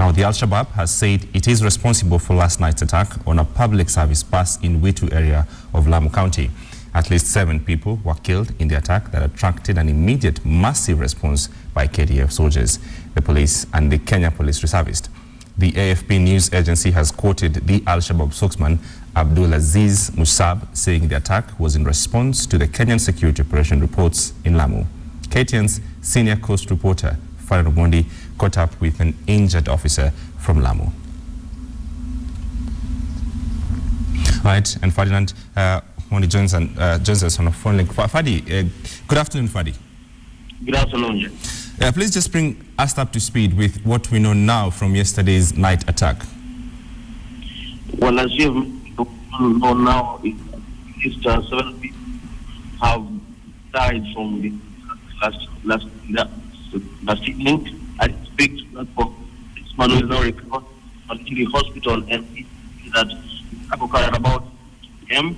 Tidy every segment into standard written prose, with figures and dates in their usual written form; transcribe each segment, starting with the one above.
Now, the Shabaab has said it is responsible for last night's attack on a public service bus in Witu area of Lamu County. At least 7 people were killed in the attack that attracted an immediate massive response by KDF soldiers, the police and the Kenya police reservists. The AFP news agency has quoted the Al-Shabaab spokesman Abdulaziz Musab saying the attack was in response to the Kenyan security operation reports in Lamu. KTN's senior coast reporter Ferdinand Omondi caught up with an injured officer from Lamu. All right, and Ferdinand Omondi joins us on a phone link. Fadi, good afternoon, Fadi. Good afternoon. Please just bring us up to speed with what we know now from yesterday's night attack. Well, as you know now, at least 7 people have died from the last evening. I speak for this man who is now recovered in the hospital, and he said that occurred about him.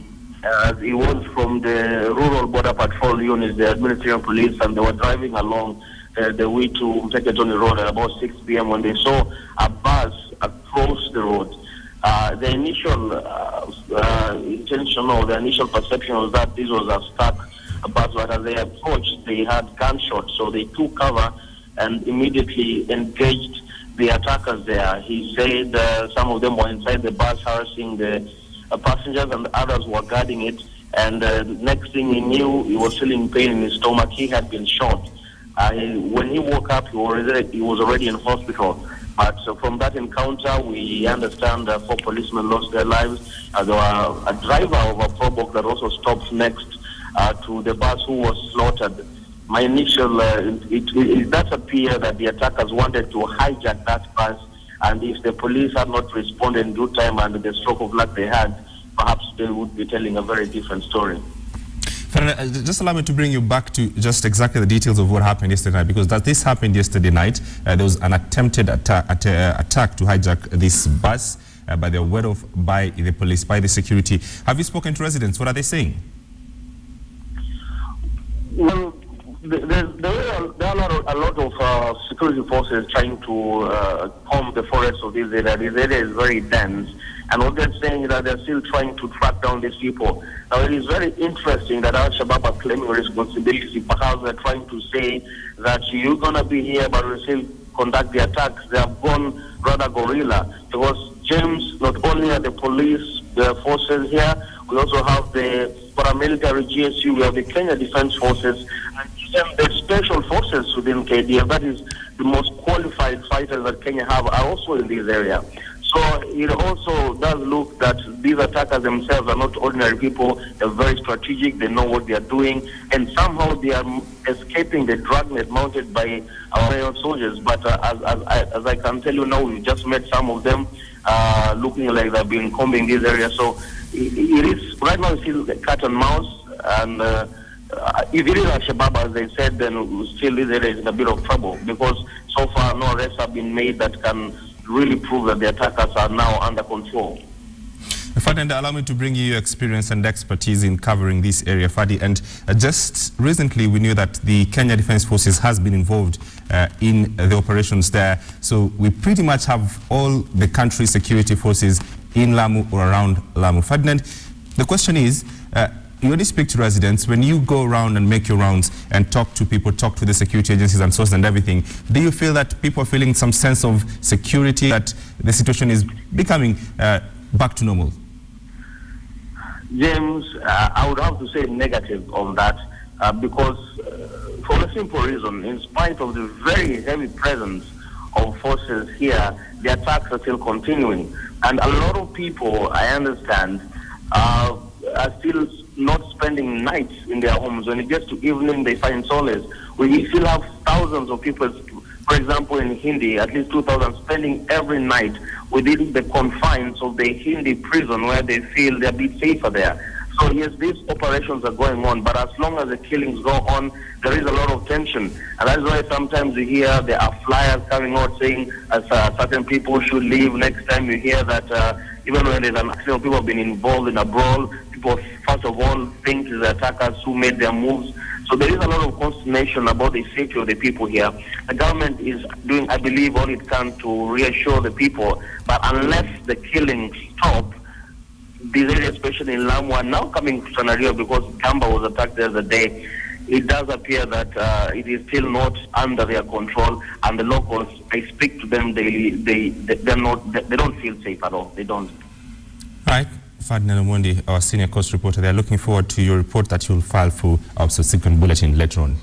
He was from the rural border patrol unit, the administrative police, and they were driving along the way to Mteketoni Road at about 6 p.m. when they saw a bus across the road. The initial intention or the initial perception was that this was a stuck bus, but as they approached, they had gunshots, so they took cover and immediately engaged the attackers there. He said some of them were inside the bus harassing the passengers, and others were guarding it. And next thing he knew, he was feeling pain in his stomach. He had been shot. When he woke up, he was already in hospital. But from that encounter, we understand 4 policemen lost their lives. There were a driver of a probox that also stopped next to the bus who was slaughtered. My initial, it does appear that the attackers wanted to hijack that bus, and if the police had not responded in due time and the stroke of luck they had, perhaps they would be telling a very different story. Just allow me to bring you back to just exactly the details of what happened yesterday night, because this happened yesterday night. There was an attempted attack to hijack this bus, but they were word off by the police, by the security. Have you spoken to residents? What are they saying? Well, there are a lot of security forces trying to comb the forest of this area. This area is very dense, and what they're saying is that they're still trying to track down these people. Now, it is very interesting that Al-Shabaab are claiming responsibility. Perhaps they're trying to say that you're going to be here, but we'll still conduct the attacks. They have gone rather guerrilla, because, James, not only are the police, the forces here, we also have the paramilitary GSU, we have the Kenya Defense Forces, and even the special forces within KDF, that is the most qualified fighters that Kenya have, are also in this area. So it also does look that these attackers themselves are not ordinary people. They're very strategic. They know what they are doing, and somehow they are escaping the dragnet mounted by our own soldiers. But as I can tell you now, we just met some of them looking like they've been combing this area. So it is right now still cat and mouse, and if it is Al-Shabaab, as they said, then still this area is in a bit of trouble, because so far no arrests have been made that can really prove that the attackers are now under control. Fadi, allow me to bring you your experience and expertise in covering this area, Fadi. And just recently we knew that the Kenya Defense Forces has been involved in the operations there. So we pretty much have all the country's security forces in Lamu or around Lamu. Ferdinand, the question is, you already speak to residents. When you go around and make your rounds and talk to people, talk to the security agencies and sources and everything, do you feel that people are feeling some sense of security, that the situation is becoming back to normal? James, I would have to say negative on that, because for a simple reason, in spite of the very heavy presence of forces here, the attacks are still continuing. And a lot of people, I understand, are still not spending nights in their homes. When it gets to evening, they find solace. We still have thousands of people, for example, in Hindi, at least 2,000, spending every night within the confines of the Hindi prison, where they feel they're a bit safer there. So yes, these operations are going on, but as long as the killings go on, there is a lot of tension. And that's why sometimes you hear there are flyers coming out saying certain people should leave. Next time you hear that even when there's an accident, people have been involved in a brawl, people first of all think it's the attackers who made their moves. So there is a lot of consternation about the safety of the people here. The government is doing, I believe, all it can to reassure the people, but unless the killings stop, these areas, especially in Lamu, are now coming to Sanario because Gamba was attacked the other day. It does appear that it is still not under their control, and the locals, I speak to them daily, they don't feel safe at all. They don't. All right. Ferdinand Omondi, our senior coast reporter, they are looking forward to your report that you'll file for our subsequent bulletin later on.